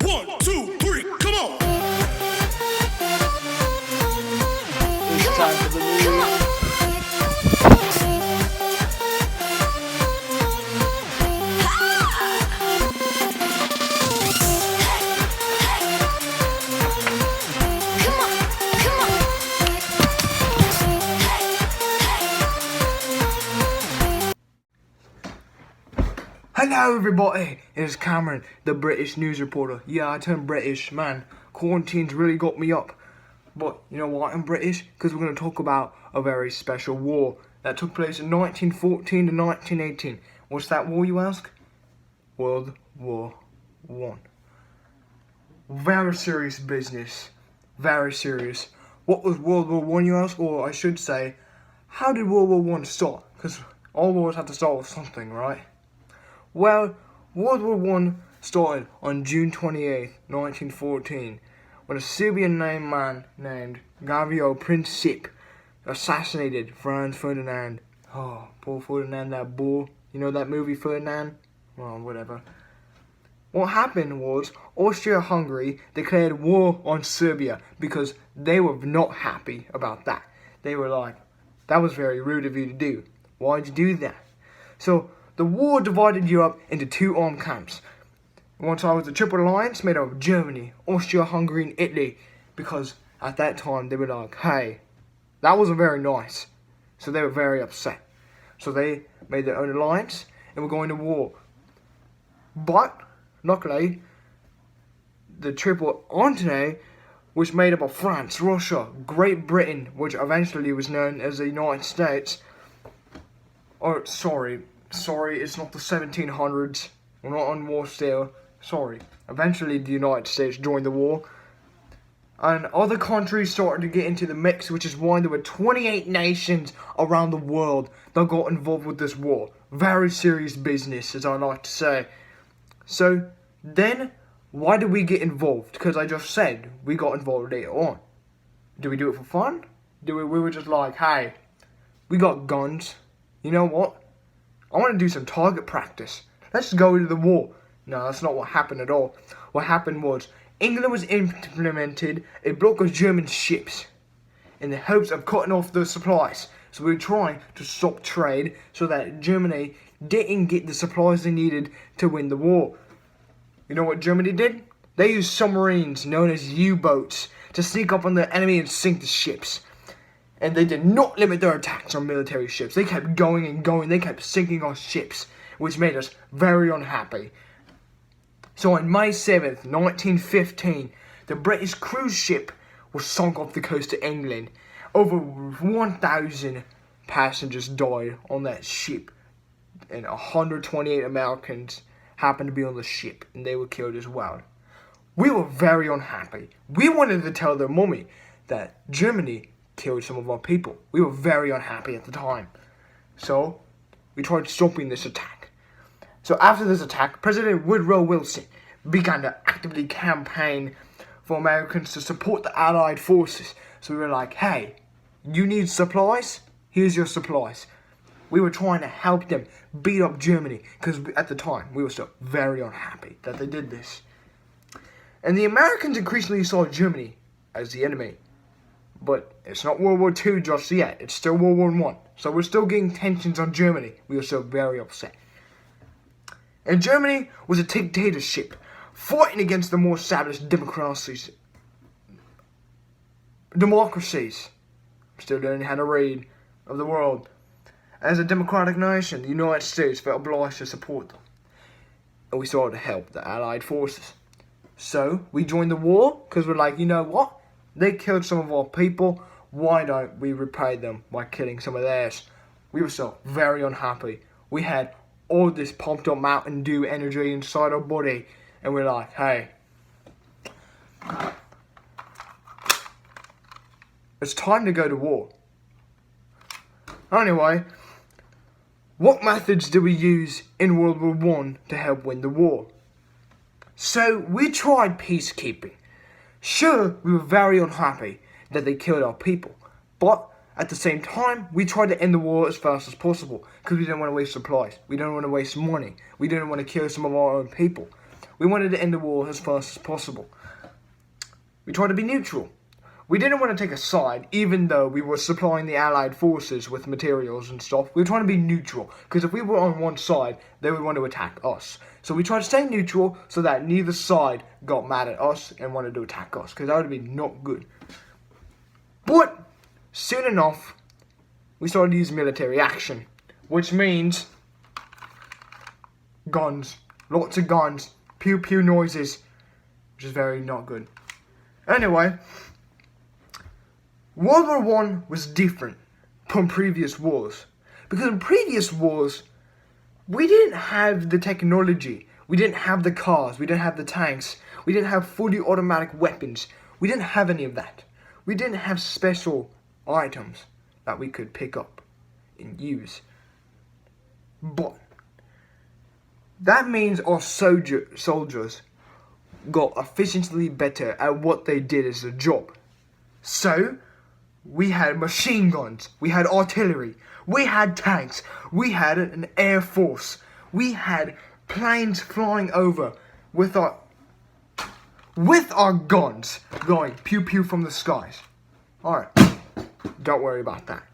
1, 2, 3, come on. It's time for the news. Hello everybody, it's Cameron, the British news reporter. Yeah, I turned British, man. Quarantine's really got me up. But you know why I'm British? Because we're going to talk about a very special war that took place in 1914 to 1918. What's that war, you ask? World War One. Very serious business. Very serious. What was World War One, you ask? Or I should say, how did World War One start? Because all wars have to start with something, right? Well, World War One started on June 28, 1914, when a Serbian man named Gavrilo Princip assassinated Franz Ferdinand. Oh, poor Ferdinand, that bull. You know that movie Ferdinand? Well, whatever. What happened was Austria-Hungary declared war on Serbia because they were not happy about that. They were like, that was very rude of you to do. Why'd you do that? So, the war divided Europe into two armed camps. One side was the Triple Alliance made up of Germany, Austria-Hungary and Italy, because at that time they were like, hey, that wasn't very nice. So they were very upset. So they made their own alliance and were going to war. But, luckily, the Triple Entente was made up of France, Russia, Great Britain, which eventually was known as the United States. Sorry, it's not the 1700s. We're not on war still. Sorry. Eventually, the United States joined the war. And other countries started to get into the mix, which is why there were 28 nations around the world that got involved with this war. Very serious business, as I like to say. So, then, why did we get involved? Because I just said we got involved later on. Did we do it for fun? We were just like, hey, we got guns. You know what? I want to do some target practice. Let's go to the war. No, that's not what happened at all. What happened was, England was implemented a block of German ships in the hopes of cutting off the supplies. So we were trying to stop trade so that Germany didn't get the supplies they needed to win the war. You know what Germany did? They used submarines known as U-boats to sneak up on the enemy and sink the ships. And they did not limit their attacks on military ships. They kept going and going. They kept sinking our ships, which made us very unhappy. So on May 7th, 1915, the British cruise ship was sunk off the coast of England. Over 1,000 passengers died on that ship, and 128 Americans happened to be on the ship, and they were killed as well. We were very unhappy. We wanted to tell their mummy that Germany killed some of our people. We were very unhappy at the time. So, we tried stopping this attack. So after this attack, President Woodrow Wilson began to actively campaign for Americans to support the Allied forces. So we were like, hey, you need supplies? Here's your supplies. We were trying to help them beat up Germany, because at the time, we were still very unhappy that they did this. And the Americans increasingly saw Germany as the enemy. But it's not World War II just yet. It's still World War I. So we're still getting tensions on Germany. We are still very upset. And Germany was a dictatorship fighting against the more established democracies. I'm still learning how to read, of the world. As a democratic nation, the United States felt obliged to support them. And we started to help the Allied forces. So we joined the war because we're like, you know what? They killed some of our people. Why don't we repay them by killing some of theirs? We were so very unhappy. We had all this pumped up Mountain Dew energy inside our body. And we're like, hey, it's time to go to war. Anyway, what methods do we use in World War I to help win the war? So we tried peacekeeping. Sure, we were very unhappy that they killed our people, but at the same time, we tried to end the war as fast as possible because we didn't want to waste supplies. We didn't want to waste money. We didn't want to kill some of our own people. We wanted to end the war as fast as possible. We tried to be neutral. We didn't want to take a side, even though we were supplying the Allied forces with materials and stuff. We were trying to be neutral, because if we were on one side, they would want to attack us. So we tried to stay neutral so that neither side got mad at us and wanted to attack us, because that would be not good. But soon enough, we started to use military action, which means guns, lots of guns, pew pew noises, which is very not good. Anyway, World War I was different from previous wars, because in previous wars, we didn't have the technology, we didn't have the cars, we didn't have the tanks, we didn't have fully automatic weapons, we didn't have any of that. We didn't have special items that we could pick up and use. But that means our soldiers got efficiently better at what they did as a job. So, we had machine guns, we had artillery, we had tanks, we had an air force, we had planes flying over with our guns going pew pew from the skies. Alright, don't worry about that.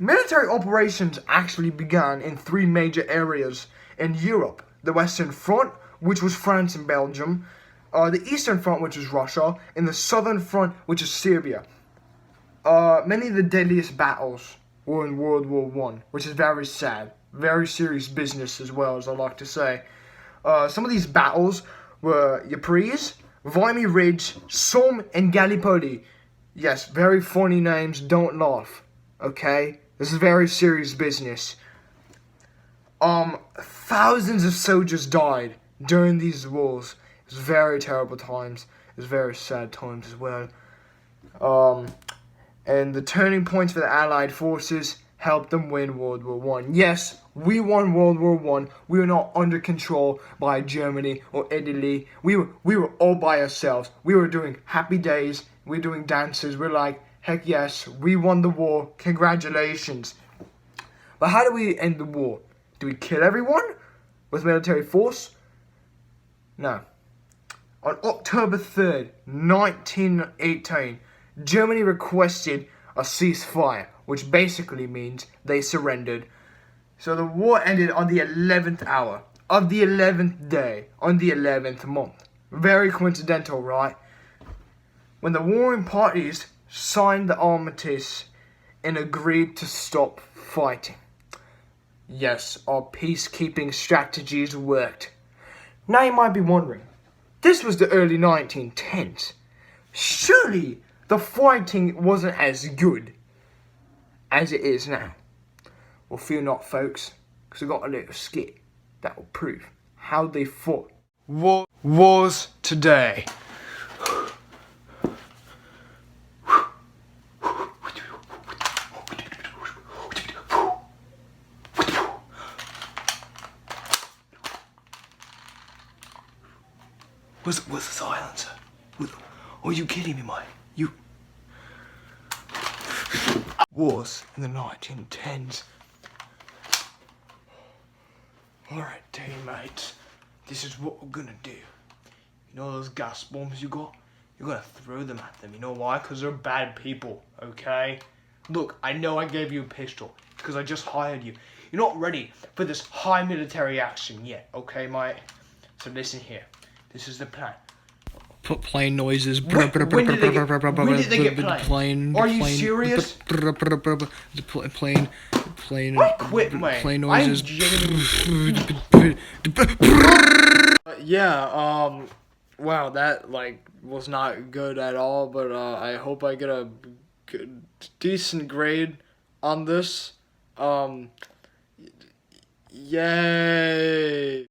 Military operations actually began in 3 major areas in Europe. The Western Front, which was France and Belgium, the Eastern Front, which was Russia, and the Southern Front, which is Serbia. Many of the deadliest battles were in World War I, which is very sad. Very serious business as well, as I like to say. Some of these battles were Ypres, Vimy Ridge, Somme, and Gallipoli. Yes, very funny names, don't laugh, okay? This is very serious business. Thousands of soldiers died during these wars. It was very terrible times. It was very sad times as well. And the turning points for the Allied forces helped them win World War I. Yes, we won World War I. We were not under control by Germany or Italy. We were all by ourselves. We were doing happy days. We were doing dances. We're like, heck yes, we won the war. Congratulations. But how do we end the war? Do we kill everyone with military force? No. On October 3rd, 1918, Germany requested a ceasefire, which basically means they surrendered. So the war ended on the 11th hour of the 11th day, on the 11th month. Very coincidental, right? When the warring parties signed the armistice and agreed to stop fighting. Yes, our peacekeeping strategies worked. Now you might be wondering, this was the early 1910s. Surely the fighting wasn't as good as it is now. Well, fear not, folks, because I've got a little skit that will prove how they fought wars today. Where's the silencer? Are you kidding me, mate? Wars in the 1910s. Alright, teammates. This is what we're gonna do. You know those gas bombs you got? You're gonna throw them at them. You know why? Because they're bad people, okay? Look, I know I gave you a pistol because I just hired you. You're not ready for this high military action yet, okay, mate? So listen here. This is the plan. Put plane noises. When did they get plane? Are you serious? Plane. I quit, mate. Plane noises. Yeah, wow, that, was not good at all, but, I hope I get a decent grade on this. Yay!